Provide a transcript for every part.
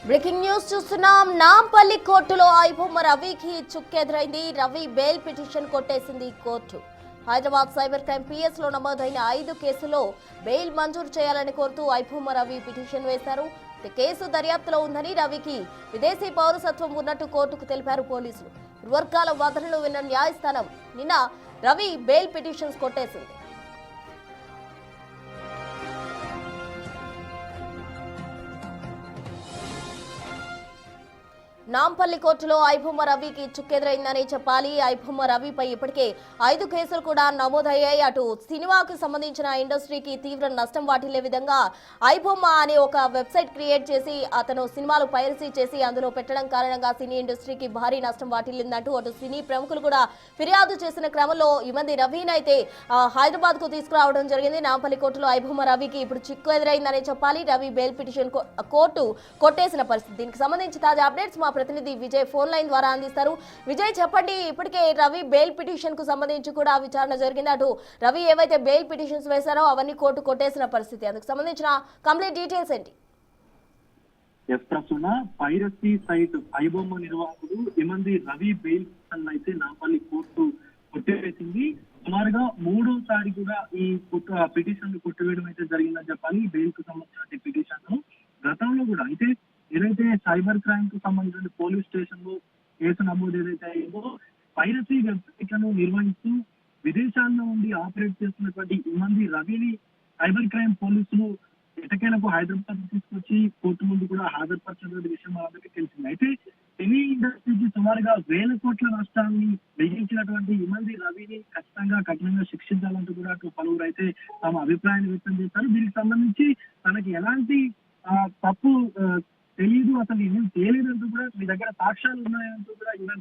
Breaking news చూస్తున్నాం. నాంపల్లి కోర్టులో ఐబొమ్మ రవికి చుక్కెదురైంది. రవి బెయిల్ పిటిషన్ కొట్టేసింది court. Hyderabad cyber crime PS లో నమోదైన 5 కేసులో బెయిల్ మంజూరు చేయాలని కోరుతూ ఐబొమ్మ రవి పిటిషన్ వేశారు. కేసు దర్యాప్తులో ఉందని, రవికి విదేశీ పౌరసత్వం ఉన్నట్టు కోర్టుకు తెలిపారు పోలీసులు. వర్గాల వాదనలు విన్న న్యాయస్థానం నిన్న రవి బెయిల్ పిటిషన్స్ కొట్టేసింది. నాంపల్లి కోర్టులో ఐబొమ్మ రవికి చుక్కెదురైందని చెప్పాలి. ఐబొమ్మ రవిపై ఇప్పటికే 5 కేసులు కూడా నమోదయ్యాయి. అటు సినిమాకు సంబంధించిన ఇండస్ట్రీకి తీవ్ర నష్టం వాటిల్లే విధంగా ఐబొమ్మ అనే ఒక వెబ్సైట్ క్రియేట్ చేసి అతను సినిమాలు పైరసీ చేసి అందులో పెట్టడం కారణంగా సినీ ఇండస్ట్రీకి భారీ నష్టం వాటిల్లిందంటూ అటు సినీ ప్రముఖులు కూడా ఫిర్యాదు చేసిన క్రమంలో ఈ మంది రవిని అయితే హైదరాబాద్ కు తీసుకురావడం జరిగింది. నాంపల్లి కోర్టులో ఐబొమ్మ రవికి ఇప్పుడు చిక్కు ఎదురైందని చెప్పాలి. రవి బెయిల్ పిటిషన్ కోర్టు కొట్టేసిన పరిస్థితి. దీనికి సంబంధించి తాజా అప్డేట్స్ మా ప్రతినిధి విజయ్ ఫోన్ లైన్ ద్వారా అందిస్తారు. విజయ్, చెప్పండి, ఇప్పటికే రవి బెయిల్ పిటిషన్ కు సంబంధించి కూడా విచారణ జరిగింది. అటు రవి ఏవైతే బెయిల్ పిటిషన్స్ వేశారో అవన్నీ కోర్టు కొట్టేసిన పరిస్థితి. అందుకు సంబంధించిన కంప్లీట్ డీటెయిల్స్ ఏంటి? పైరసీ సైట్ ఐబొమ్మ నిర్వాహకుడు ఇమంది రవి బెయిల్ పిటిషన్ అయితే నాంపల్లి కోర్టు కొట్టివేసింది. సుమారుగా 3వసారి కూడా ఈ పిటిషన్ కొట్టివేయడం అయితే జరిగిందని చెప్పాలి. బెయిల్ కు సంబంధించిన పిటిషన్ గతంలో కూడా అయితే ఏదైతే సైబర్ క్రైమ్ కు సంబంధించిన పోలీస్ స్టేషన్ లో కేసు నమోదు ఏదైతే అయిందో, పైరసీ వెబ్సైట్లను నిర్వహిస్తూ విదేశాల్లో ఉండి ఆపరేట్ చేస్తున్నటువంటి ఇమంది రవిని సైబర్ క్రైమ్ పోలీసులు ఎటకేలకు హైదరాబాద్ తీసుకొచ్చి కోర్టు ముందు కూడా హాజరుపరిచిన విషయం అందరికీ తెలిసింది. అయితే సినీ ఇండస్ట్రీకి సుమారుగా 1000 కోట్ల నష్టాన్ని మిగిల్చినటువంటి ఇమంది రవిని ఖచ్చితంగా కఠినంగా శిక్షించాలంటూ కూడా పలువురు అయితే తమ అభిప్రాయాన్ని వ్యక్తం చేశారు. దీనికి సంబంధించి తనకి ఎలాంటి తప్పు తెలియదు, అసలు ఏం తేలేదంటూ కూడా మీ దగ్గర సాక్ష్యాలు ఉన్నాయంటూ కూడా ఈవెన్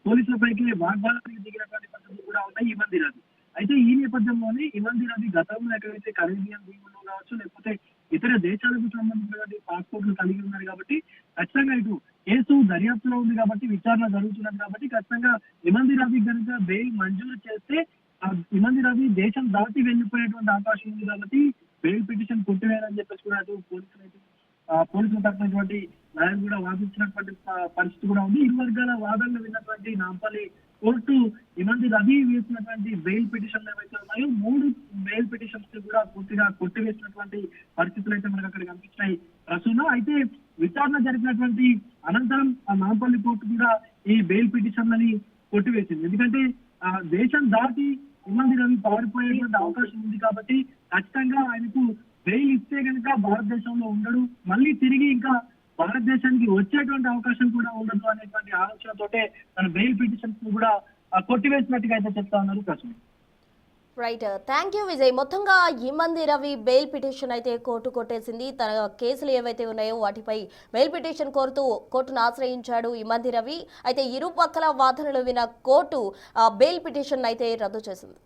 పోలీసులపైకి వాగ్వాదానికి దిగినటువంటి పరిస్థితులు కూడా ఉన్నాయి ఇమంది రవి. అయితే ఈ నేపథ్యంలోనే ఇమంది రవి గతంలో ఎక్కడైతే కరేబియన్ దీవుల్లో కావచ్చు, లేకపోతే ఇతర దేశాలకు సంబంధించినటువంటి పాస్పోర్ట్లు కలిగి ఉన్నారు కాబట్టి ఖచ్చితంగా ఇటు కేసు దర్యాప్తులో ఉంది కాబట్టి, విచారణ జరుగుతున్నది కాబట్టి ఖచ్చితంగా ఇమంది రవి కనుక బెయిల్ మంజూరు చేస్తే ఇమంది రవి దేశం దాటి వెళ్లిపోయేటువంటి అవకాశం ఉంది కాబట్టి బెయిల్ పిటిషన్ కొట్టివేయాలని చెప్పేసి కూడా అటు పోలీసులు తరపునటువంటి న్యాయం కూడా వాదించినటువంటి పరిస్థితి కూడా ఉంది. ఇరు వర్గాల వాదనలు విన్నటువంటి నాంపల్లి కోర్టు ఇమంది రవి వేసినటువంటి బెయిల్ పిటిషన్లు ఏవైతే ఉన్నాయో 3 బెయిల్ పిటిషన్స్ కూడా పూర్తిగా కొట్టివేసినటువంటి పరిస్థితులు అయితే మనకు అక్కడ కనిపించినాయి. ప్రస్తుతం అయితే విచారణ జరిగినటువంటి అనంతరం ఆ నాంపల్లి కోర్టు కూడా ఈ బెయిల్ పిటిషన్లని కొట్టివేసింది. ఎందుకంటే దేశం దాటి ఇమంది రవి పారిపోయేటువంటి అవకాశం ఉంది కాబట్టి ఖచ్చితంగా ఆయనకు బెయిల్ ఇస్తే కనుక భారతదేశంలో ఉండడు, మళ్ళీ తిరిగి ఇంకా భారతదేశానికి వచ్చేటువంటి అవకాశం కూడా ఉండదు అనేటువంటి ఆలోచనతోటే తన బెయిల్ పిటిషన్స్ కూడా కొట్టివేసినట్టుగా అయితే చెప్తా ఉన్నారు ప్రశ్న. Right, thank you Vijay. మొత్తంగా ఇమంది రవి బెయిల్ పిటిషన్ అయితే కోర్టు కొట్టేసింది. తన కేసులు ఏవైతే ఉన్నాయో వాటిపై బెయిల్ పిటిషన్ కోరుతూ కోర్టును ఆశ్రయించాడు ఇమంది రవి. అయితే ఇరు పక్కల వాదనలు విన్న కోర్టు బెయిల్ పిటిషన్ అయితే రద్దు చేసింది.